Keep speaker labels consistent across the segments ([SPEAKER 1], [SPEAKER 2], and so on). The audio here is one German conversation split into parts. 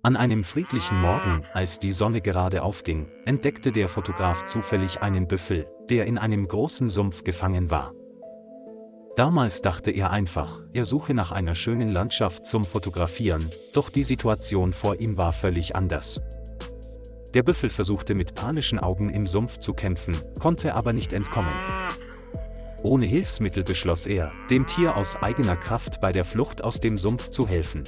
[SPEAKER 1] An einem friedlichen Morgen, als die Sonne gerade aufging, entdeckte der Fotograf zufällig einen Büffel, der in einem großen Sumpf gefangen war. Damals dachte er einfach, er suche nach einer schönen Landschaft zum Fotografieren, doch die Situation vor ihm war völlig anders. Der Büffel versuchte mit panischen Augen im Sumpf zu kämpfen, konnte aber nicht entkommen. Ohne Hilfsmittel beschloss er, dem Tier aus eigener Kraft bei der Flucht aus dem Sumpf zu helfen.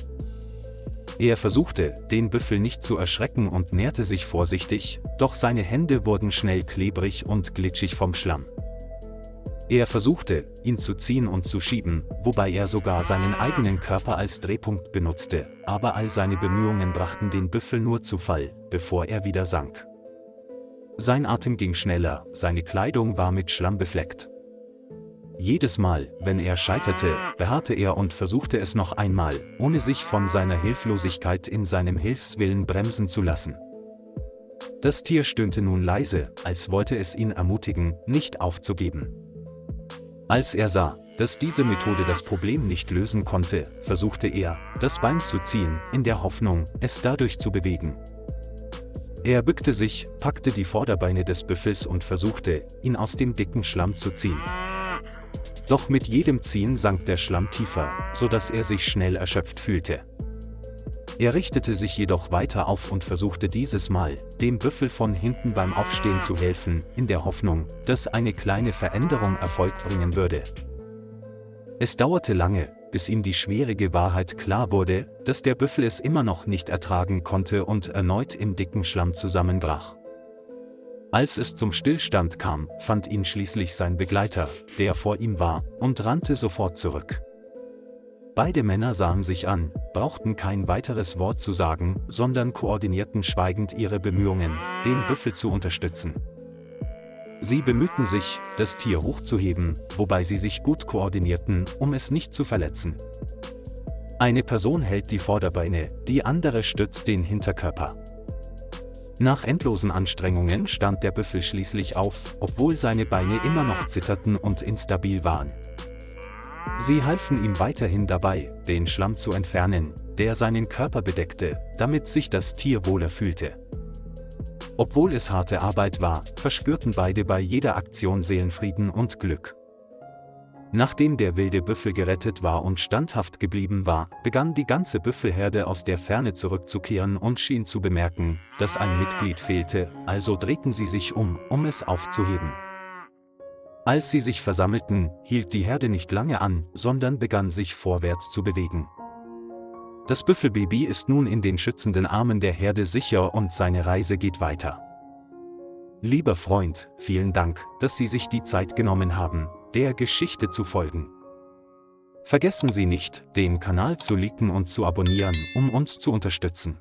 [SPEAKER 1] Er versuchte, den Büffel nicht zu erschrecken und näherte sich vorsichtig, doch seine Hände wurden schnell klebrig und glitschig vom Schlamm. Er versuchte, ihn zu ziehen und zu schieben, wobei er sogar seinen eigenen Körper als Drehpunkt benutzte, aber all seine Bemühungen brachten den Büffel nur zu Fall, bevor er wieder sank. Sein Atem ging schneller, seine Kleidung war mit Schlamm befleckt. Jedes Mal, wenn er scheiterte, beharrte er und versuchte es noch einmal, ohne sich von seiner Hilflosigkeit in seinem Hilfswillen bremsen zu lassen. Das Tier stöhnte nun leise, als wollte es ihn ermutigen, nicht aufzugeben. Als er sah, dass diese Methode das Problem nicht lösen konnte, versuchte er, das Bein zu ziehen, in der Hoffnung, es dadurch zu bewegen. Er bückte sich, packte die Vorderbeine des Büffels und versuchte, ihn aus dem dicken Schlamm zu ziehen. Doch mit jedem Ziehen sank der Schlamm tiefer, sodass er sich schnell erschöpft fühlte. Er richtete sich jedoch weiter auf und versuchte dieses Mal, dem Büffel von hinten beim Aufstehen zu helfen, in der Hoffnung, dass eine kleine Veränderung Erfolg bringen würde. Es dauerte lange, bis ihm die schwierige Wahrheit klar wurde, dass der Büffel es immer noch nicht ertragen konnte und erneut im dicken Schlamm zusammenbrach. Als es zum Stillstand kam, fand ihn schließlich sein Begleiter, der vor ihm war, und rannte sofort zurück. Beide Männer sahen sich an, brauchten kein weiteres Wort zu sagen, sondern koordinierten schweigend ihre Bemühungen, den Büffel zu unterstützen. Sie bemühten sich, das Tier hochzuheben, wobei sie sich gut koordinierten, um es nicht zu verletzen. Eine Person hält die Vorderbeine, die andere stützt den Hinterkörper. Nach endlosen Anstrengungen stand der Büffel schließlich auf, obwohl seine Beine immer noch zitterten und instabil waren. Sie halfen ihm weiterhin dabei, den Schlamm zu entfernen, der seinen Körper bedeckte, damit sich das Tier wohler fühlte. Obwohl es harte Arbeit war, verspürten beide bei jeder Aktion Seelenfrieden und Glück. Nachdem der wilde Büffel gerettet war und standhaft geblieben war, begann die ganze Büffelherde aus der Ferne zurückzukehren und schien zu bemerken, dass ein Mitglied fehlte, also drehten sie sich um es aufzuheben. Als sie sich versammelten, hielt die Herde nicht lange an, sondern begann sich vorwärts zu bewegen. Das Büffelbaby ist nun in den schützenden Armen der Herde sicher und seine Reise geht weiter. Lieber Freund, vielen Dank, dass Sie sich die Zeit genommen haben, der Geschichte zu folgen. Vergessen Sie nicht, den Kanal zu liken und zu abonnieren, um uns zu unterstützen.